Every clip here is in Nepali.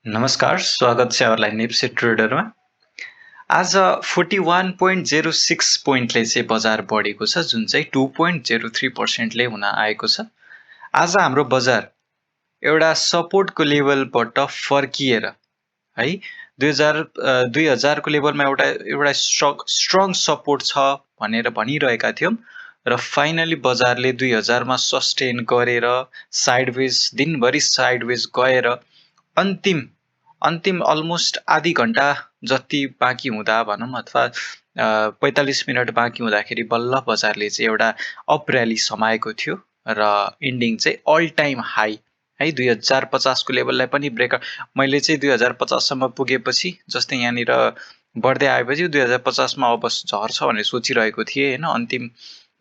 नमस्कार, स्वागत छ यहाँहरुलाई नेप्से ट्रेडरमा। आज 41.06 पोइन्टले चाहिँ बजार बढेको छ, जुन चाहिँ 2.03% ले हुन आएको छ। आज हाम्रो बजार एउटा सपोर्टको लेभलबाट फर्किएर है 2000 को लेभलमा एउटा स्ट्रङ सपोर्ट छ भनेर भनिरहेका थियौं र फाइनली बजारले 2000 मा सस्टेन गरेर साइडवेज दिनभरि साइडवेज गएर अन्तिम अलमोस्ट आधी घण्टा जति बाँकी हुँदा भनौं अथवा 45 मिनेट बाँकी हुँदाखेरि बल्ल बजारले चाहिँ एउटा अप र्याली समाएको थियो र एन्डिङ चाहिँ अल टाइम हाई है 2050 को लेभललाई पनि ब्रेक मैले चाहिँ 2050 सम्म पुगेपछि जस्तै यहाँनिर बढ्दै आएपछि 2050 मा अब झर्छ भनेर सोचिरहेको थिए हैन। अन्तिम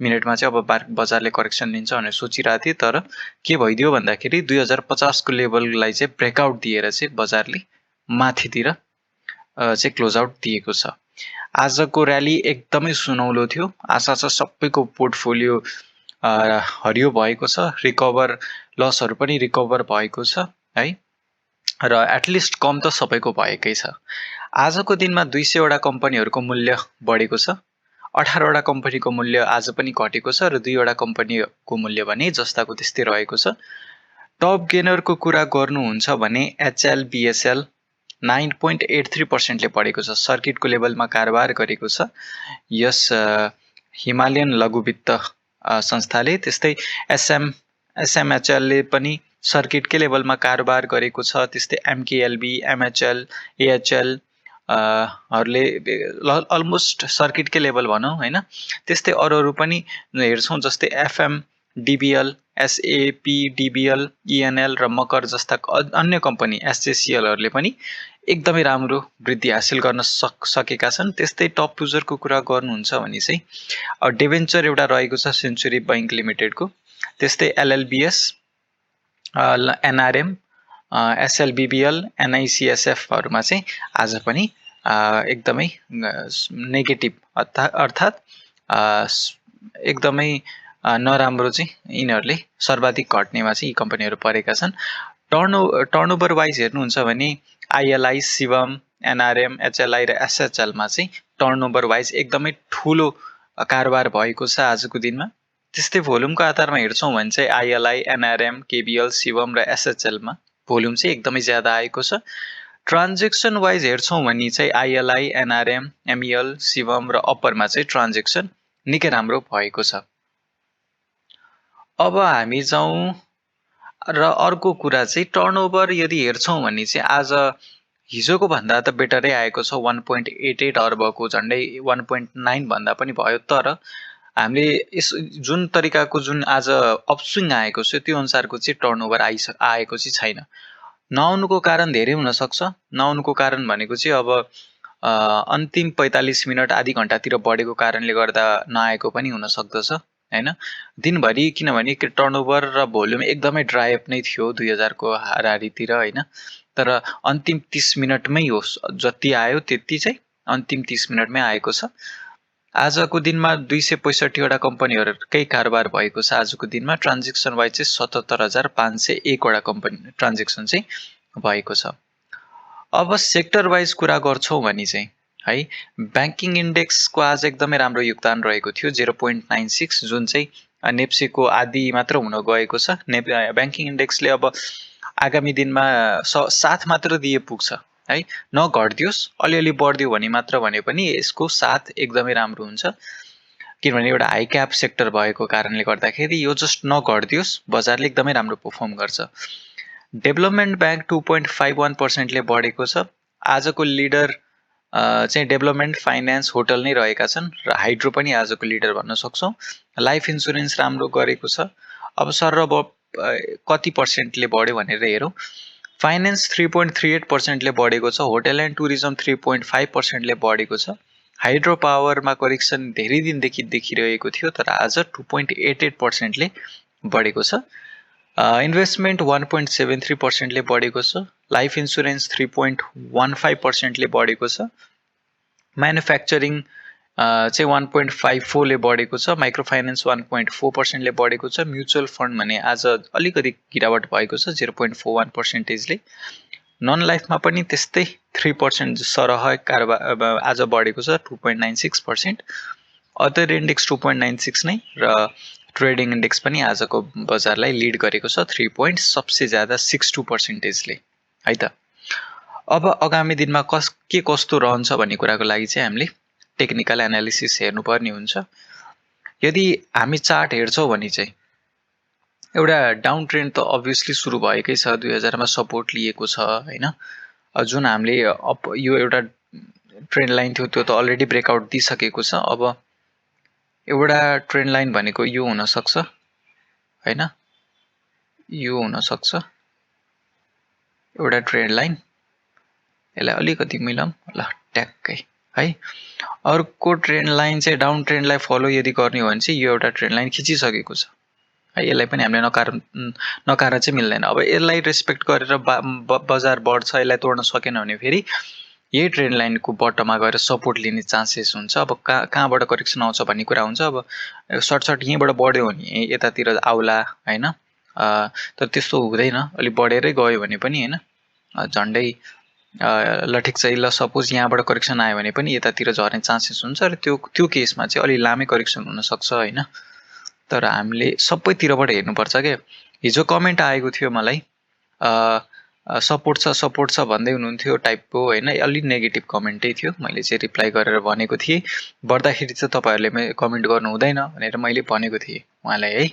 मिनेटमा चाहिँ अब बजारले करेक्सन लिन्छ भनेर सोचिरहेको थिए, तर के भइदियो भन्दाखेरि 2050 को लेभललाई चाहिँ ब्रेकआउट दिएर चाहिँ बजारले माथितिर चाहिँ क्लोज आउट दिएको छ। आजको र्याली एकदमै सुनौलो थियो। आशा छ सबैको पोर्टफोलियो हरियो भएको छ, रिकभर लसहरु पनि रिकभर भएको छ है, र एटलिस्ट कम त सबैको भएकै छ। आजको दिनमा 200 वटा कम्पनीहरुको मूल्य बढेको छ। 18 वटा कम्पनीको मूल्य आज पनि घटेको छ र 2 वटा कम्पनीको मूल्य भने जस्ताको त्यस्तै रहेको छ। टप गेनरको कुरा गर्नुहुन्छ भने एचएल बीएसएल 9.83% ले बढेको छ। सर्किटको लेभलमा कारोबार गरेको छ यस हिमालयन लघु वित्त संस्थाले। त्यस्तै एसएमएचएल ले पनि सर्किटकै लेभलमा कारोबार गरेको छ। त्यस्तै एमकेएलबी, एमएचएल, एएचएल हरुले अलमोस्ट सर्किटकै लेभल भनौं हैन। त्यस्तै अरूहरु पनि हेर्छौं, जस्तै एफएम, डीबीएल, एसएपीडीबीएल, ईएनएल र मकर जस्ता अन्य कम्पनी एसजेसीएल हरुले पनि एकदमै राम्रो वृद्धि हासिल गर्न सकेका छन्। त्यस्तै टप युजरको कुरा गर्नुहुन्छ भने चाहिँ डिबेन्चर एउटा रहेको छ सेन्चुरी बैंक लिमिटेडको। त्यस्तै एलएलबीएस, एनआरएम, एसएलबीबीएल, एनआईसीएसएफ हरुमा चाहिँ आज पनि एकदमै नेगेटिभ अर्थात एकदमै नराम्रो चाहिँ यिनीहरुले सर्वाधिक घट्नेमा चाहिँ यी कम्पनीहरु परेका छन्। टर्नओभर वाइज हेर्नुहुन्छ भने आईएलआई, शिवम, एनआरएम, एचएलआई र एसएचएल मा चाहिँ टर्नओभर वाइज एकदमै ठूलो कारोबार भएको छ आजको दिनमा। त्यस्तै भोल्युमको आधारमा हेर्छौं भने चाहिँ आईएलआई, एनआरएम, केबीएल, शिवम र एसएचएल मा भोल्युम चाहिँ एकदमै ज्यादा आएको छ। ट्रान्जेक्सन वाइज हेर्छौं भने चाहिँ आईएलआई, एनआरएम, एमईएल, शिवम र अप्परमा चाहिँ ट्रान्जेक्सन निकै राम्रो भएको छ। अब हामी जाउँ र अर्को कुरा चाहिँ टर्नओभर यदि हेर्छौं भने चाहिँ आज हिजोको भन्दा त बेटरै आएको छ। 1.88 अर्बको झन्डै 1.9 भन्दा पनि भयो, तर हामीले जुन तरिकाको जुन आज अपस्विङ आएको छ त्यो अनुसारको चाहिँ टर्नओभर आएको चाहिँ छैन। नआउनुको कारण धेरै हुन सक्छ। नआउनुको कारण भनेको चाहिँ अब अन्तिम 45 मिनेट आधी घण्टातिर बढेको कारणले गर्दा नआएको पनि हुन सक्दछ हैन। दिनभरि किनभने टर्नओभर र भोल्युम एकदमै ड्राई अप नै थियो 2000 को हाराहारीतिर हैन, तर अन्तिम 30 मिनेटमै हो जति आयो त्यति चाहिँ अन्तिम 30 मिनेटमै आएको छ। आजको दिनमा 265 वटा कम्पनीहरुकै कारोबार भएको छ। आजको दिनमा ट्रान्जेक्सन वाइज चाहिँ 77,501 वटा कम्पनी ट्रान्जेक्सन चाहिँ भएको छ। अब सेक्टर वाइज कुरा गर्छौं भने चाहिँ है बैंकिङ इन्डेक्सको आज एकदमै राम्रो योगदान रहेको थियो 0.96, जुन चाहिँ नेप्सेको आधी मात्र हुन गएको छ। बैंकिङ इन्डेक्सले अब आगामी दिनमा 7 मात्र दिए पुग्छ है, नघट्दियोस्, अलिअलि बढ्दियो भने मात्र भने पनि यसको 7 एकदमै राम्रो हुन्छ, किनभने एउटा हाई क्याप सेक्टर भएको कारणले गर्दाखेरि यो जस्ट नघट्दियोस्, बजारले एकदमै राम्रो परफर्म गर्छ। डेभलपमेन्ट बैंक 2.51% ले बढेको छ। आजको लिडर चाहिँ डेभलपमेन्ट, फाइनान्स, होटल नै रहेका छन् र हाइड्रो पनि आजको लिडर भन्न सक्छौं। लाइफ इन्स्योरेन्स राम्रो गरेको छ। अब सर कति पर्सेन्टले बढ्यो भनेर हेरौं। फाइनान्स 3.38% ले बढेको छ। होटल एन्ड टुरिज्म 3.5% ले बढेको छ। हाइड्रो पावरमा करेक्सन धेरै दिनदेखि देखिरहेको थियो, तर आज 2.88% ले बढेको छ। इन्भेस्टमेन्ट 1.73% ले बढेको छ। लाइफ इन्स्योरेन्स 3.15% ले बढेको छ। म्यानुफ्याक्चरिङ चाहिँ 1.54 ले बढेको छ। माइक्रो फाइनान्स 1.4% ले बढेको छ। म्युचुअल फन्ड भने आज अलिकति गिरावट भएको छ 0.41% ले। नन लाइफमा पनि त्यस्तै 3% सरह कारोबार आज बढेको छ 2.96%। अदर इन्डेक्स 2.96 नै र ट्रेडिङ इन्डेक्स पनि आजको बजारलाई लिड गरेको छ 3 पोइन्ट सबसे ज्यादा 62%ले है त। अब आगामी दिनमा के कस्तो रहन्छ भन्ने कुराको लागि चाहिँ हामीले टेक्निकल एनालिसिस हेर्नुपर्ने हुन्छ। यदि हामी चार्ट हेर्छौँ भने चाहिँ एउटा डाउन ट्रेन्ड त अभियसली सुरु भएकै छ 2000 मा सपोर्ट लिएको छ हैन। जुन हामीले यो एउटा ट्रेन्ड लाइन थियो त्यो त अलरेडी ब्रेकआउट दिइसकेको छ। अब एउटा ट्रेन्ड लाइन भनेको यो हुन सक्छ हैन, यो हुन सक्छ एउटा ट्रेन्ड लाइन। यसलाई अलिकति मिलाउँ ल ट्याक्कै है। अर्को ट्रेन्ड लाइन चाहिँ डाउन ट्रेन्डलाई फलो यदि गर्ने हो भने चाहिँ यो एउटा ट्रेन्ड लाइन खिचिसकेको छ है। यसलाई पनि हामीले नकार चाहिँ मिल्दैन। अब यसलाई रेस्पेक्ट गरेर बजार बढ्छ, यसलाई तोड्न सकेन भने फेरि यही ट्रेन्ड लाइनको बटममा गएर सपोर्ट लिने चान्सेस हुन्छ। अब कहाँबाट करेक्सन आउँछ भन्ने कुरा हुन्छ। अब सर्ट यहीँबाट बढ्यो भने यतातिर आउला हैन, तर त्यस्तो हुँदैन। अलि बढेरै गयो भने पनि हैन झन्डै ल ठिक छ ल सपोज यहाँबाट करेक्सन आयो भने पनि यतातिर झर्ने चान्सेस हुन्छ र त्यो केसमा चाहिँ अलि लामै करेक्सन हुन सक्छ हैन। तर हामीले सबैतिरबाट हेर्नुपर्छ के। हिजो कमेन्ट आएको थियो मलाई सपोर्ट छ भन्दै हुनुहुन्थ्यो टाइपको हैन, अलि नेगेटिभ कमेन्टै थियो। मैले चाहिँ रिप्लाई गरेर भनेको थिएँ बढ्दाखेरि चाहिँ तपाईहरुले कमेन्ट गर्नु हुँदैन भनेर मैले भनेको थिएँ उहाँलाई है।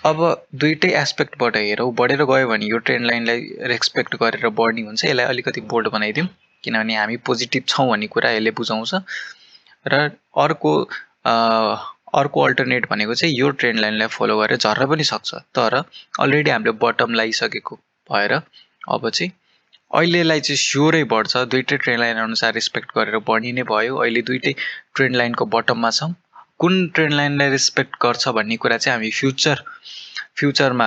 अब दुईटै एस्पेक्टबाट हेरौँ। बढेर गयो भने यो ट्रेन्ड लाइनलाई रेस्पेक्ट गरेर बढ्ने हुन्छ। यसलाई अलिकति बोल्ड बनाइदिउँ किनभने हामी पोजिटिभ छौँ भन्ने कुरा यसले बुझाउँछ। र अर्को अल्टरनेट भनेको चाहिँ यो ट्रेन्ड लाइनलाई फलो गरेर झर्न पनि सक्छ। तर अलरेडी हामीले बटम लगाइसकेको भएर अब चाहिँ अहिलेलाई चाहिँ स्योरै बढ्छ। दुईटै ट्रेन्ड लाइन अनुसार रेस्पेक्ट गरेर बढ्ने नै भयो। अहिले दुईटै ट्रेन्ड लाइनको बटममा छौँ। कुन ट्रेन्ड लाइनलाई रेस्पेक्ट गर्छ भन्ने कुरा चाहिँ हामी फ्युचरमा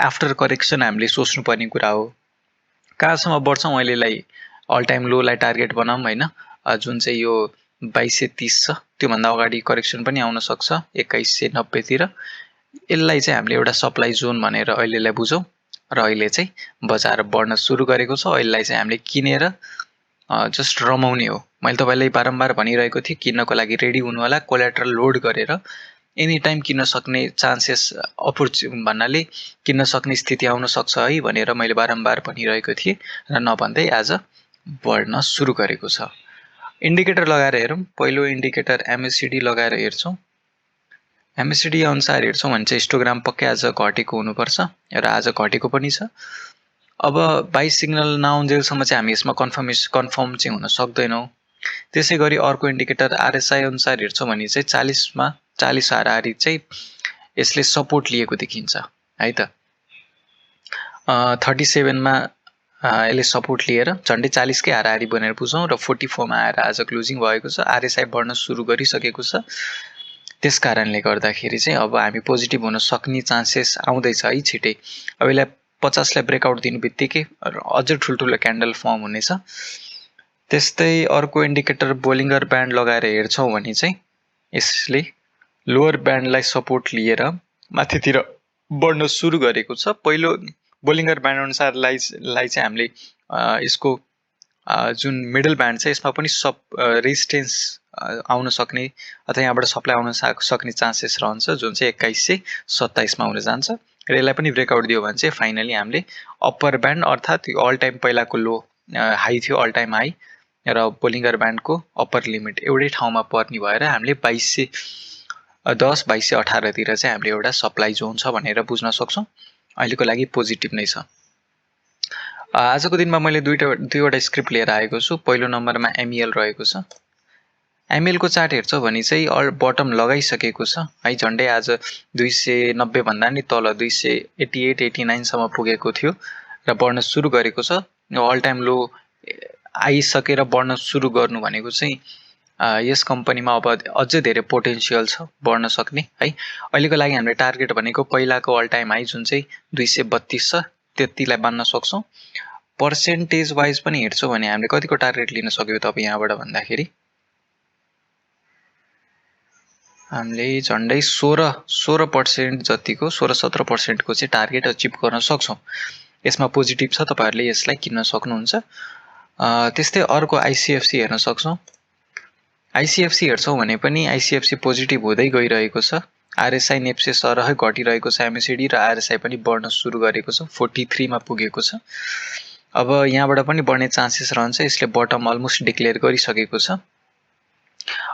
आफ्टर करेक्सन हामीले सोच्नुपर्ने कुरा हो। कहाँसम्म बढ्छौँ अहिलेलाई अल टाइम लोलाई टार्गेट बनाऊँ हैन, जुन चाहिँ यो 2230 छ। त्योभन्दा अगाडि करेक्सन पनि आउन सक्छ 2190 तिर। यसलाई चाहिँ हामीले एउटा सप्लाई जोन भनेर अहिलेलाई बुझौँ र अहिले चाहिँ बजार बढ्न सुरु गरेको छ। अहिलेलाई चाहिँ हामीले किनेर जस्ट रमाउने हो। मैले तपाईलाई बारम्बार भनिरहेको थिएँ किन्नको लागि रेडी हुनु होला। कोल्याट्रल लोड गरेर एनी टाइम किन्न सक्ने चान्सेस भन्नाले किन्न सक्ने स्थिति आउन सक्छ है भनेर मैले बारम्बार भनिरहेको थिएँ र नभन्दै आज बढ्न सुरु गरेको छ। इन्डिकेटर लगाएर हेरौँ। पहिलो इन्डिकेटर एमएससीडी लगाएर हेर्छौँ। एमएससीडी अनुसार हेर्छौँ भने चाहिँ हिस्टोग्राम पक्कै आज घटेको हुनुपर्छ र आज घटेको पनि छ। अब बाई सिग्नल नआउन्जेलसम्म चाहिँ हामी यसमा कन्फर्म चाहिँ हुन सक्दैनौँ। त्यसै गरी अर्को इन्डिकेटर आरएसआई अनुसार हेर्छौँ भने चाहिँ 40 हाराहारी चाहिँ यसले सपोर्ट लिएको देखिन्छ है त। 37 मा यसले सपोर्ट लिएर झन्डै 40 कै हाराहारी बनेर बुझौँ र 44 मा आएर आज क्लोजिङ भएको छ। आरएसआई बढ्न सुरु गरिसकेको छ। त्यस कारणले गर्दाखेरि चाहिँ अब हामी पोजिटिभ हुन सक्ने चान्सेस आउँदैछ है छिटै। अब यसलाई 50 लाई ब्रेकआउट दिनु बित्तिकै अझै ठुल्ठुलो क्यान्डल फर्म हुनेछ। त्यस्तै अर्को इन्डिकेटर बोलिङ्गर ब्यान्ड लगाएर हेर्छौँ भने चाहिँ यसले लोअर ब्यान्डलाई सपोर्ट लिएर माथितिर बढ्न सुरु गरेको छ। पहिलो बोलिङ्गर ब्यान्ड अनुसारलाई चाहिँ हामीले यसको जुन मिडल ब्यान्ड छ यसमा पनि रेजिस्टेन्स आउन सक्ने अथवा यहाँबाट सप्लाई आउन सक्ने चान्सेस रहन्छ जुन चाहिँ 2127 मा हुन जान्छ र यसलाई पनि ब्रेकआउट दियो भने चाहिँ फाइनली हामीले अप्पर ब्यान्ड अर्थात् यो अल टाइम पहिलाको लो हाई थियो, अल टाइम हाई र बोलिङ्गर ब्यान्डको अप्पर लिमिट एउटै ठाउँमा पर्ने भएर हामीले 2210 2218 तिर चाहिँ हामीले एउटा सप्लाई जोन छ भनेर बुझ्न सक्छौँ। अहिलेको लागि पोजिटिभ नै छ। आजको दिनमा मैले दुईवटा स्क्रिप्ट लिएर आएको छु। पहिलो नम्बरमा MEL रहेको छ। MEL को चार्ट हेर्छौँ भने चाहिँ बटम लगाइसकेको छ है। झन्डै आज 290 भन्दा नि तल 288 89 सम्म पुगेको थियो र बढ्न सुरु गरेको छ। अल टाइम लो आइसकेर बढ्न सुरु गर्नु भनेको चाहिँ यस कम्पनीमा अब अझै धेरै पोटेन्सियल छ बढ्न सक्ने है। अहिलेको लागि हामीले टार्गेट भनेको पहिलाको अल टाइम हाई जुन चाहिँ 232 छ त्यतिलाई बान्न सक्छौँ। पर्सेन्टेज वाइज पनि हेर्छौँ भने हामीले कतिको टार्गेट लिन सक्यौँ त अब यहाँबाट भन्दाखेरि हामीले झन्डै 16% जतिको 16-17% को चाहिँ टार्गेट अचिभ गर्न सक्छौँ। यसमा पोजिटिभ छ, तपाईहरुले यसलाई किन्न सक्नुहुन्छ। त्यस्तै अर्को ICFC हेर्न सक्छौं। ICFC हेर्छौं भने पनि ICFC पोजिटिभ हुँदै गइरहेको छ। RSI नेप्से सरह घटिरहेको छ MACD र RSI पनि बढ्न सुरु गरेको छ, 43 मा पुगेको छ। अब यहाँबाट पनि बढ्ने चान्सेस रहन्छ, यसले बटम अलमोस्ट डिक्लेयर गरिसकेको छ।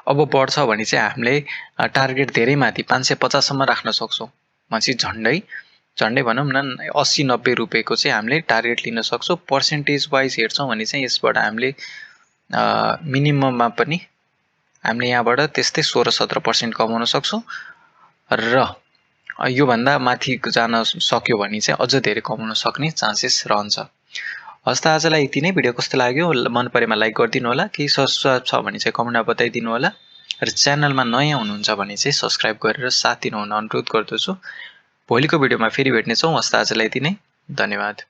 अब बढ्छ भने चाहिँ हामीले टार्गेट धेरै माथि 550 सम्म राख्न सक्छौं। मान्छे झन्डै भनौं न 80-90 रुपैयाँको चाहिँ हामीले टार्गेट लिन सक्छौं। पर्सेन्टेज वाइज हेर्छौं भने चाहिँ यसबाट हामीले मिनिमममा पनि हामीले यहाँबाट त्यस्तै 16-17% कमाउन सक्छौं र यो भन्दा माथि जान सक्यो भने चाहिँ अझ धेरै कमाउन सक्ने चान्सेस रहन्छ। हस्त आजलाई यति नै। भिडियो कस्तो लाग्यो मन परेमा लाइक गरिदिनु होला, केही सुझाव छ भने चाहिँ कमेन्टमा बताइदिनु होला र च्यानलमा नयाँ हुनुहुन्छ भने चाहिँ सब्स्क्राइब गरेर साथ दिनु हुन अनुरोध गर्दछु। भोलिको भिडियोमा फेरि भेट्ने छौं। हस्त आजलाई यति नै। धन्यवाद।